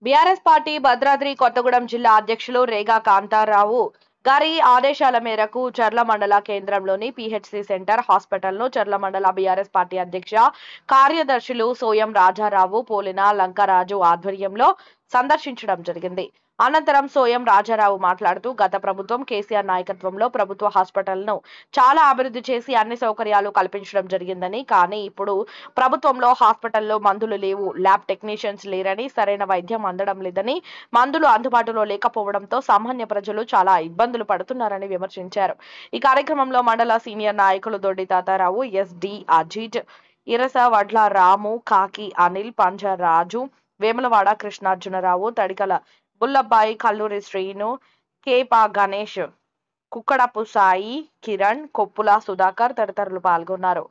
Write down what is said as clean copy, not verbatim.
BRS party Bhadradri Kothagudem జిల్లా అధ్యక్షులు రేగా కాంతారావు గారి ఆదేశాల మేరకు చర్ల మండల కేంద్రంలోని పిహెచ్సి సెంటర్ హాస్పిటల్ను చర్ల మండల బీఆర్ఎస్ పార్టీ అధ్యక్ష కార్యదర్శులు సోయం రాజారావు, పోలిన లంకరాజు ఆధ్వర్యంలో సందర్శించడం జరిగింది. అనంతరం సోయం రాజారావు మాట్లాడుతూ గత ప్రభుత్వం కేసీఆర్ నాయకత్వంలో ప్రభుత్వ హాస్పిటల్ను చాలా అభివృద్ధి చేసి అన్ని సౌకర్యాలు కల్పించడం జరిగిందని, కానీ ఇప్పుడు ప్రభుత్వంలో హాస్పిటల్లో మందులు లేవు, ల్యాబ్ టెక్నీషియన్స్ లేరని, సరైన వైద్యం అందడం లేదని, మందులు అందుబాటులో లేకపోవడంతో సామాన్య ప్రజలు చాలా ఇబ్బందులు పడుతున్నారని విమర్శించారు. ఈ కార్యక్రమంలో మండల సీనియర్ నాయకులు దొడ్డి తాతారావు, ఎస్డి అజిత్, ఇరస వడ్ల రాము, కాకి అనిల్, పంజరాజు, వేములవాడ కృష్ణార్జునరావు, తడికల బుల్లబ్బాయి, కల్లూరి శ్రీను, కేపా గణేష్, కుక్కడపు సాయి, కిరణ్, కొప్పుల సుధాకర్ తదితరులు పాల్గొన్నారు.